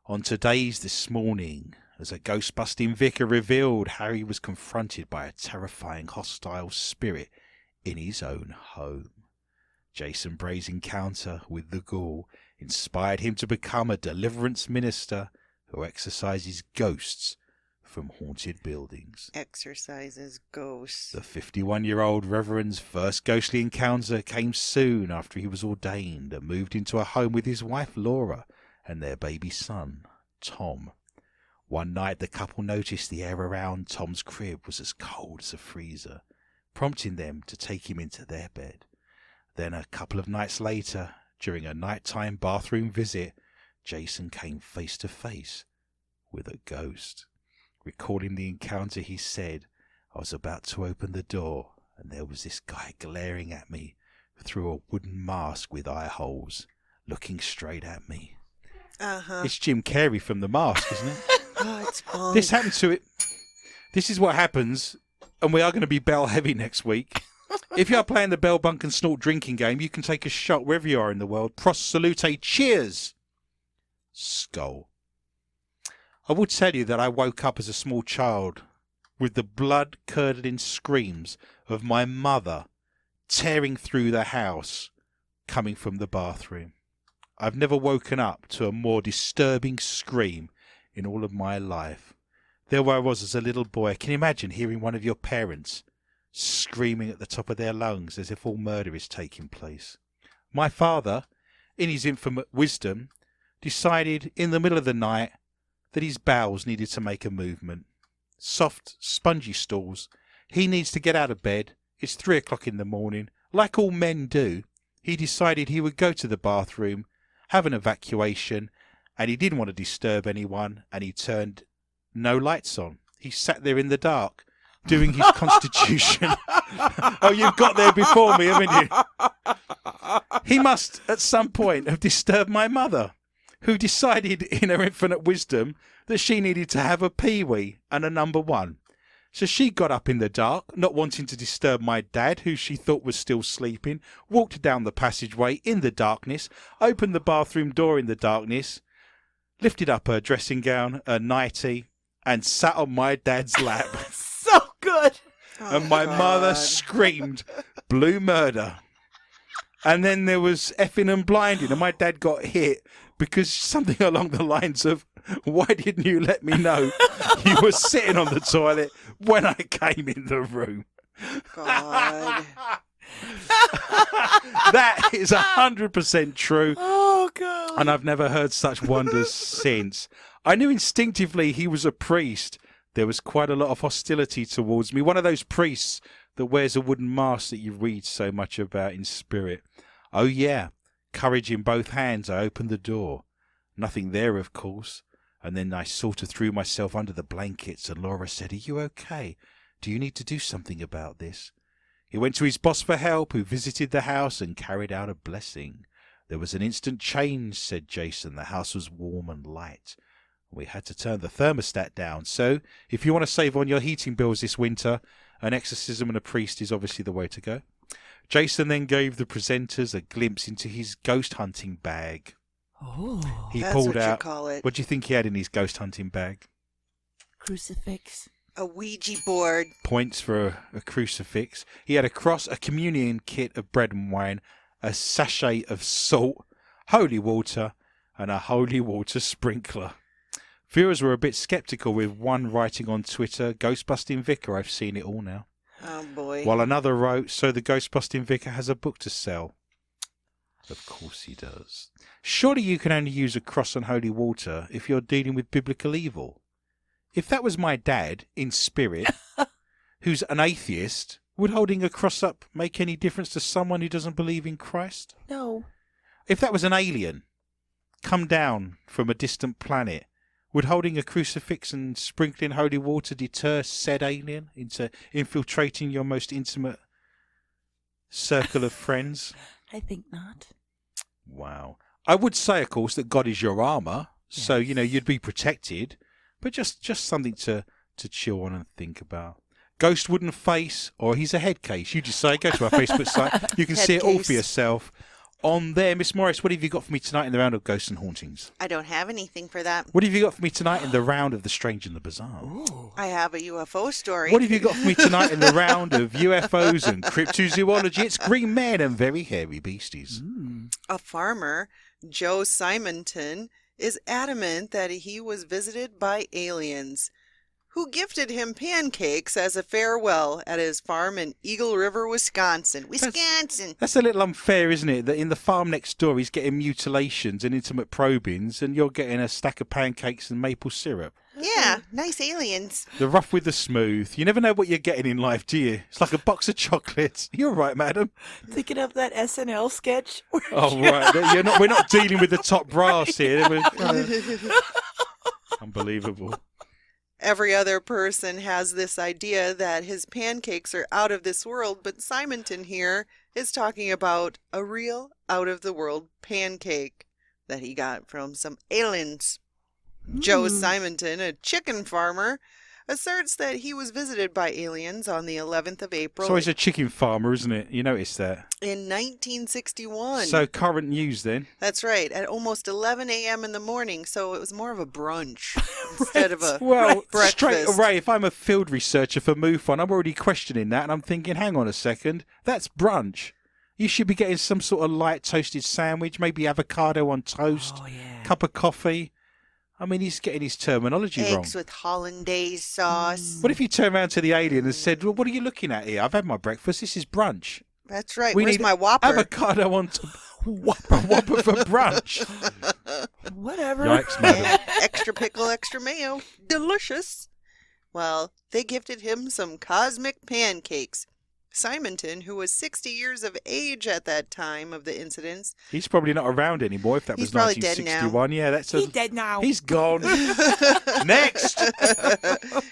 on today's This Morning as a ghost-busting vicar revealed Harry was confronted by a terrifying hostile spirit in his own home. Jason Bray's encounter with the ghoul inspired him to become a deliverance minister who exorcises ghosts from haunted buildings. Exercises ghosts. The 51-year-old Reverend's first ghostly encounter came soon after he was ordained and moved into a home with his wife Laura and their baby son, Tom. One night the couple noticed the air around Tom's crib was as cold as a freezer, prompting them to take him into their bed. Then a couple of nights later, during a nighttime bathroom visit, Jason came face to face with a ghost. Recalling the encounter, he said, I was about to open the door and there was this guy glaring at me through a wooden mask with eye holes, looking straight at me. Uh-huh. It's Jim Carrey from The Mask, isn't it? Oh, it's Bunk. This happened to it. This is what happens, and we are going to be bell heavy next week. If you are playing the Bell Bunk and Snort drinking game, you can take a shot wherever you are in the world. Pros salute, cheers. Skull. I will tell you that I woke up as a small child with the blood-curdling screams of my mother tearing through the house, coming from the bathroom. I've never woken up to a more disturbing scream in all of my life. There I was as a little boy. Can you imagine hearing one of your parents screaming at the top of their lungs as if all murder is taking place? My father, in his infinite wisdom, decided in the middle of the night that his bowels needed to make a movement. Soft, spongy stools. He needs to get out of bed. It's 3 o'clock in the morning. Like all men do, he decided he would go to the bathroom, have an evacuation, and he didn't want to disturb anyone, and he turned no lights on. He sat there in the dark doing his constitution. Oh, you've got there before me, haven't you? He must, at some point, have disturbed my mother, who decided in her infinite wisdom that she needed to have a pee-wee and a number one. So she got up in the dark, not wanting to disturb my dad, who she thought was still sleeping, walked down the passageway in the darkness, opened the bathroom door in the darkness, lifted up her dressing gown, her nightie, and sat on my dad's lap. So good. And my mother screamed, "Blue murder." And then there was effing and blinding, and my dad got hit because something along the lines of, "Why didn't you let me know you were sitting on the toilet when I came in the room?" God. That is 100% true. Oh, God. And I've never heard such wonders since. I knew instinctively he was a priest. There was quite a lot of hostility towards me. One of those priests that wears a wooden mask that you read so much about in Spirit. Oh, yeah. Courage in both hands, I opened the door. Nothing there, of course. And then I sort of threw myself under the blankets, and Laura said, "Are you okay? Do you need to do something about this?" He went to his boss for help, who visited the house and carried out a blessing. There was an instant change, said Jason. The house was warm and light. We had to turn the thermostat down. So, if you want to save on your heating bills this winter, an exorcism and a priest is obviously the way to go. Jason then gave the presenters a glimpse into his ghost hunting bag. Oh. He That's pulled what you out. call it. What do you think he had in his ghost hunting bag? Crucifix. A Ouija board. Points for a crucifix. He had a cross, a communion kit of bread and wine, a sachet of salt, holy water, and a holy water sprinkler. Viewers were a bit sceptical, with one writing on Twitter, "Ghostbusting Vicar, I've seen it all now." Oh, boy. While another wrote, "So the Ghostbusting Vicar has a book to sell." Of course he does. Surely you can only use a cross and holy water if you're dealing with biblical evil. If that was my dad, in spirit, who's an atheist, would holding a cross up make any difference to someone who doesn't believe in Christ? No. If that was an alien, come down from a distant planet, would holding a crucifix and sprinkling holy water deter said alien into infiltrating your most intimate circle of friends? I think not. Wow. I would say, of course, that God is your armour, so, you know, you'd be protected, but just something to chill on and think about. Ghost wooden face, or he's a head case. You just say, go to our Facebook site. You can Head see it all case. for yourself on there. Miss Morris, what have you got for me tonight in the round of ghosts and hauntings? I don't have anything for that. What have you got for me tonight in the round of the strange and the bizarre? Ooh. I have a UFO story. What have you got for me tonight in the round of UFOs and cryptozoology? It's green men and very hairy beasties. A farmer, Joe Simonton, is adamant that he was visited by aliens who gifted him pancakes as a farewell at his farm in Eagle River, Wisconsin. That's a little unfair, isn't it? That in the farm next door he's getting mutilations and intimate probings, and you're getting a stack of pancakes and maple syrup. Yeah, nice aliens. The rough with the smooth. You never know what you're getting in life, do you? It's like a box of chocolates. You're right, madam. Thinking of that SNL sketch. Oh, right. We're not dealing with the top brass here. Unbelievable. Every other person has this idea that his pancakes are out of this world, but Simonton here is talking about a real out-of-the-world pancake that he got from some aliens. Joe Simonton, a chicken farmer, asserts that he was visited by aliens on the 11th of April So he's a chicken farmer, isn't it? You noticed that. in 1961. So current news then. That's right, at almost 11 a.m. in the morning, so it was more of a brunch instead of a Well, breakfast. straight away, if I'm a field researcher for MUFON, I'm already questioning that, and I'm thinking, hang on a second, that's brunch. You should be getting some sort of light toasted sandwich, maybe avocado on toast, Oh, yeah. cup of coffee. I mean, he's getting his terminology wrong. Eggs with hollandaise sauce. What if you turn around to the alien and said, "Well, what are you looking at here? I've had my breakfast. This is brunch. That's right. We Where's need my Whopper? Avocado on top. Whopper for brunch." Whatever. Yikes, madam. Extra pickle, extra mayo. Delicious. Well, they gifted him some cosmic pancakes. Simonton, who was 60 years of age at that time of the incidents. He's probably not around anymore if that He's was probably dead now. 1961. Yeah, that's He's dead now. He's gone. Next.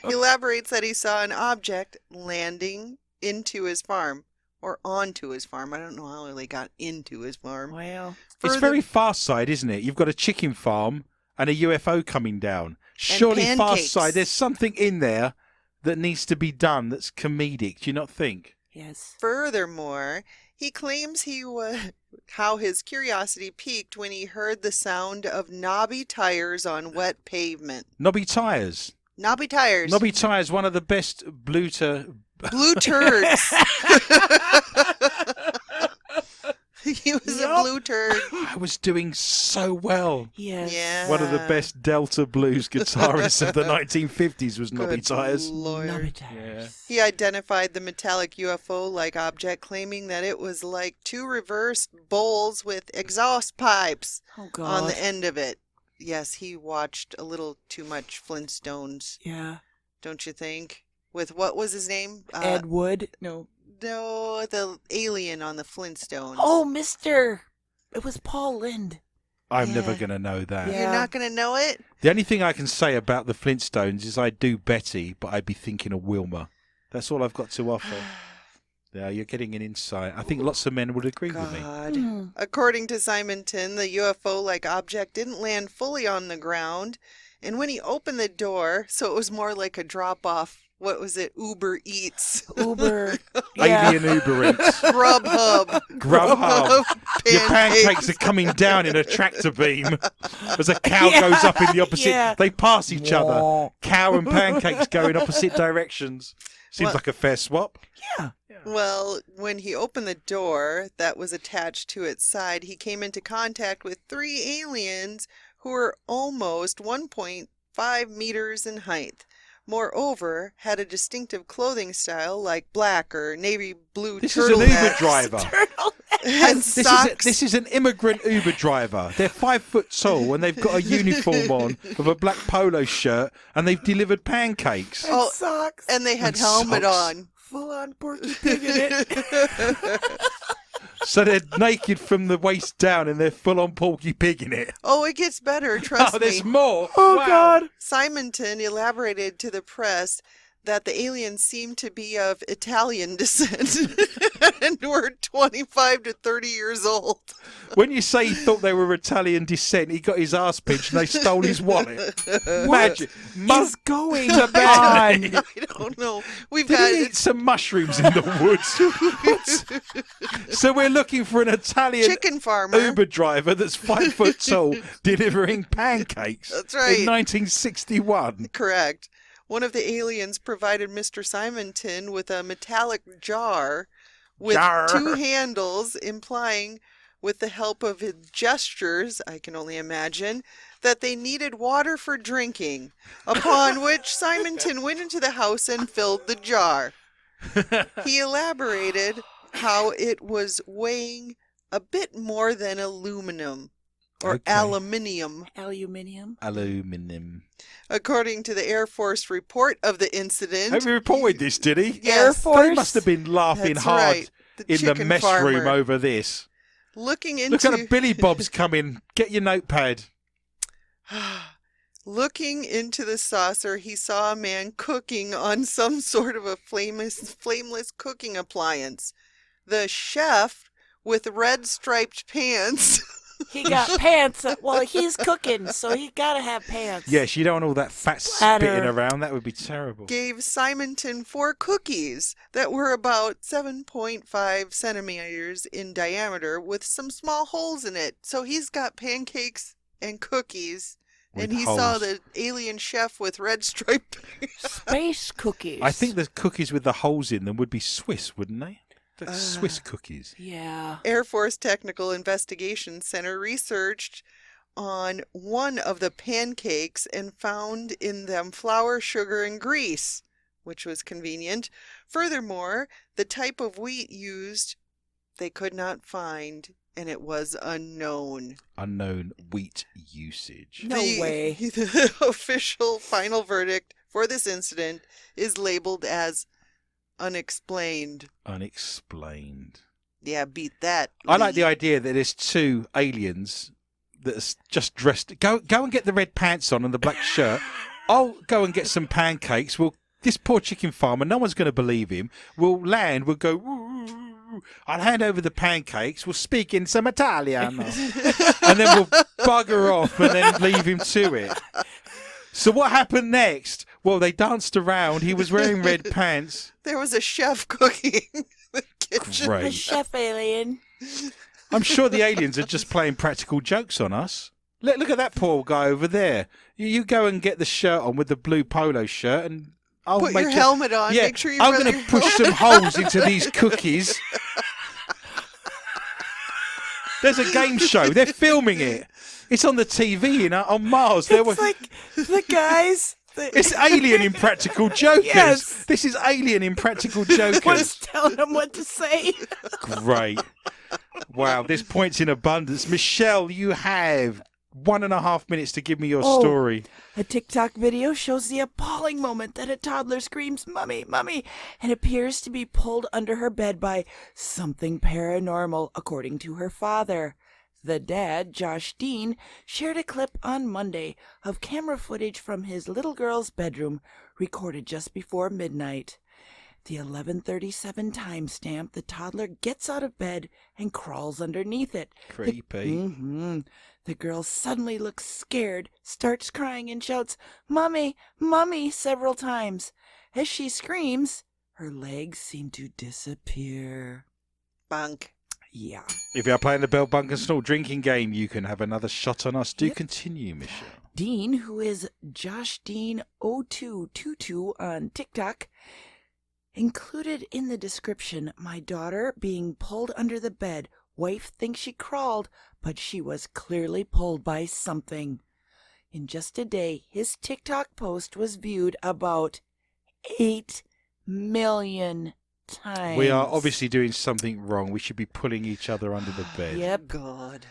Elaborates that he saw an object landing into his farm or onto his farm. I don't know how they got into his farm. Well, It's Further- very Far Side, isn't it? You've got a chicken farm and a UFO coming down. Surely Far pancakes. Side, there's something in there that needs to be done that's comedic. Do you not think? yes. Furthermore, he claims how his curiosity peaked when he heard the sound of knobby tires on wet pavement. Knobby Tyres. Knobby tires. Knobby Tyres, one of the best Blue turds. He was a blue turd. I was doing so well. Yes. Yeah. One of the best Delta blues guitarists of the 1950s was Knobby Good Tyres. Lord. Knobby tires. He identified the metallic UFO-like object, claiming that it was like two reversed bowls with exhaust pipes Oh God. on the end of it. Yes, he watched a little too much Flintstones, Yeah. don't you think? With what was his name? Ed Wood. No. No, the alien on the Flintstones. Oh, Mister. It was Paul Lind. I'm Yeah. never going to know that. Yeah. You're not going to know it? The only thing I can say about the Flintstones is I'd do Betty, but I'd be thinking of Wilma. That's all I've got to offer. Yeah, you're getting an insight. I think lots of men would agree with me. God. Hmm. According to Simonton, the UFO-like object didn't land fully on the ground, and when he opened the door, so it was more like a drop-off. What was it? Uber Eats. Uber. Yeah. Alien Uber Eats. Grubhub. Grubhub. Your pancakes are coming down in a tractor beam as a cow Yeah, goes up in the opposite. yeah. They pass each other. Wah. Cow and pancakes go in opposite directions. Seems What? like a fair swap. Yeah. Well, when he opened the door that was attached to its side, he came into contact with three aliens who were almost 1.5 meters in height. Moreover, had a distinctive clothing style like black or navy blue This is an Uber turtlenecks driver. and This socks. this is an immigrant Uber driver. They're 5 foot tall and they've got a uniform on of a black polo shirt and they've delivered pancakes. Oh, Socks. and they had and helmet socks. on. Full on Porky Pig in it. So they're naked from the waist down and they're full on Porky Pig in it. Oh, it gets better, trust Oh, me. there's more. Oh Wow. God. Simonton elaborated to the press that the aliens seemed to be of Italian descent and were 25 to 30 years old. When you say he thought they were Italian descent, he got his arse pinched and they stole his wallet. Imagine. Is going to on. I don't know. We've Did got he eat some mushrooms in the woods? So we're looking for an Italian chicken farmer. Uber driver that's 5 foot tall delivering pancakes. That's right. In 1961. Correct. One of the aliens provided Mr. Simonton with a metallic jar with Jar. two handles, implying, with the help of his gestures, I can only imagine, that they needed water for drinking, upon which Simonton went into the house and filled the jar. He elaborated how it was weighing a bit more than aluminum or Okay. aluminium. Aluminium. Aluminum. According to the Air Force report of the incident. Have you reported this, did he? Yes, Air Force. They must have been laughing That's hard right. in the chicken mess farmer. room over this. Looking Look at into a Billy Bob's coming. Get your notepad. looking into the saucer, he saw a man cooking on some sort of a flameless cooking appliance. The chef with red striped pants He got pants. Well, he's cooking, so he gotta have pants. Yes, you don't want all that fat Splatter. spitting around. That would be terrible. gave Simonton 4 cookies that were about 7.5 centimeters in diameter with some small holes in it. So he's got pancakes and cookies. And With he saw holes. the alien chef with red striped Space cookies. I think the cookies with the holes in them would be Swiss, wouldn't they? That's Swiss cookies. Yeah. Air Force Technical Investigation Center researched on one of the pancakes and found in them flour, sugar, and grease, which was convenient. Furthermore, the type of wheat used they could not find, and it was unknown. Unknown wheat usage. No way. The official final verdict for this incident is labeled as Unexplained. Unexplained. Yeah, beat that. I like Lee. the idea that there's two aliens that are just dressed. Go and get the red pants on and the black shirt. I'll go and get some pancakes. This poor chicken farmer, no one's going to believe him. We'll land. We'll go. Woo. I'll hand over the pancakes. We'll speak in some Italian, and then we'll bugger off and then leave him to it. So what happened next? Well, they danced around. He was wearing red pants. There was a chef cooking in the kitchen. A Great. chef alien. I'm sure the aliens are just playing practical jokes on us. Look at that poor guy over there. You go and get the shirt on with the blue polo shirt, and I'll Put make your helmet on. Yeah, Make sure you I'm rub going to your push some holes into these cookies. There's a game show. They're filming it. It's on the TV on Mars. It's like the guys. It's Alien Impractical Jokers. Yes. This is Alien Impractical Jokers. was telling them what to say. Great. Wow, there's points in abundance. Michelle, you have 1.5 minutes to give me your story. A TikTok video shows the appalling moment that a toddler screams, "Mummy, Mummy," and appears to be pulled under her bed by something paranormal, according to her father. The dad, Josh Dean, shared a clip on Monday of camera footage from his little girl's bedroom, recorded just before midnight. The 11:37 timestamp, the toddler gets out of bed and crawls underneath it. Creepy. The girl suddenly looks scared, starts crying, and shouts, "Mummy, Mummy," several times. As she screams, her legs seem to disappear. Bunk. Yeah. If you're playing the Bell Bunk and Snort drinking game, you can have another shot on us. Do Yep. continue, Michelle. Dean, who is Josh Dean 0222 on TikTok, included in the description, "My daughter being pulled under the bed. Wife thinks she crawled, but she was clearly pulled by something." In just a day, his TikTok post was viewed about 8 million times. We are obviously doing something wrong. We should be pulling each other under the bed. Yep. God.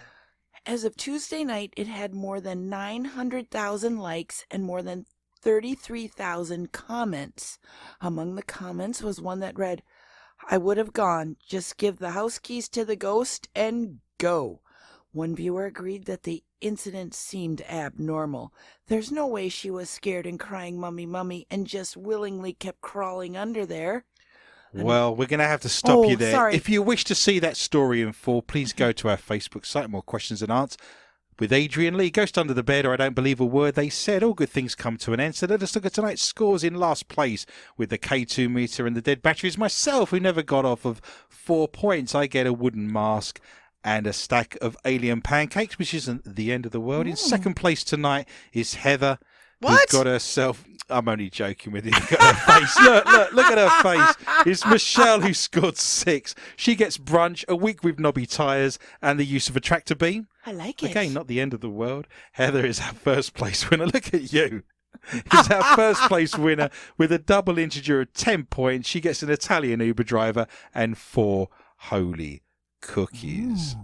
As of Tuesday night, it had more than 900,000 likes and more than 33,000 comments. Among the comments was one that read, "I would have gone. Just give the house keys to the ghost and go." One viewer agreed that the incident seemed abnormal. There's no way she was scared and crying, "Mummy, Mummy," and just willingly kept crawling under there. Well, we're going to have to stop you there. Sorry. If you wish to see that story in full, please go to our Facebook site, More Questions and Answers, with Adrian Lee. Ghost Under the Bed, or I Don't Believe a Word They Said. All good things come to an end. So let us look at tonight's scores. In last place with the K2 meter and the dead batteries, myself, who never got off of 4 points. I get a wooden mask and a stack of alien pancakes, which isn't the end of the world. In second place tonight is Heather. What? Who's got herself... I'm only joking with you. Look at her face. Look at her face. It's Michelle who scored 6. She gets brunch, a week with knobby tyres, and the use of a tractor beam. I like it. Again, not the end of the world. Heather is our first place winner. Look at you. Is our first place winner with a double integer of 10 points. She gets an Italian Uber driver and 4 holy cookies.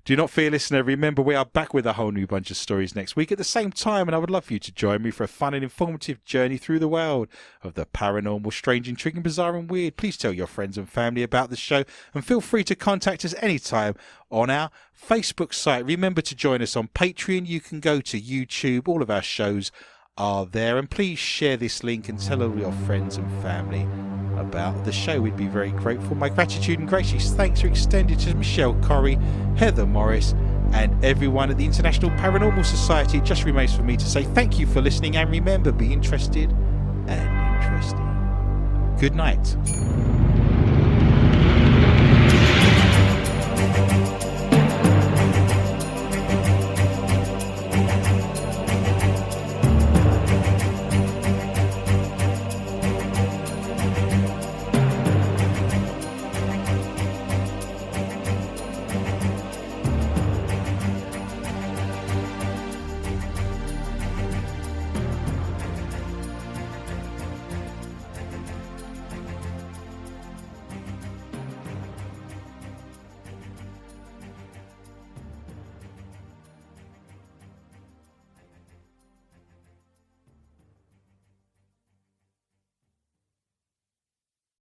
Do not fear, listener. Remember, we are back with a whole new bunch of stories next week at the same time, and I would love for you to join me for a fun and informative journey through the world of the paranormal, strange, intriguing, bizarre, and weird. Please tell your friends and family about the show, and feel free to contact us anytime on our Facebook site. Remember to join us on Patreon. You can go to YouTube. All of our shows are there, and please share this link and tell all your friends and family about the show. We'd be very grateful. My gratitude and gracious thanks are extended to Michelle Corrie, Heather Morris, and everyone at the International Paranormal Society. It just remains for me to say thank you for listening, and remember, be interested and interesting. Good night.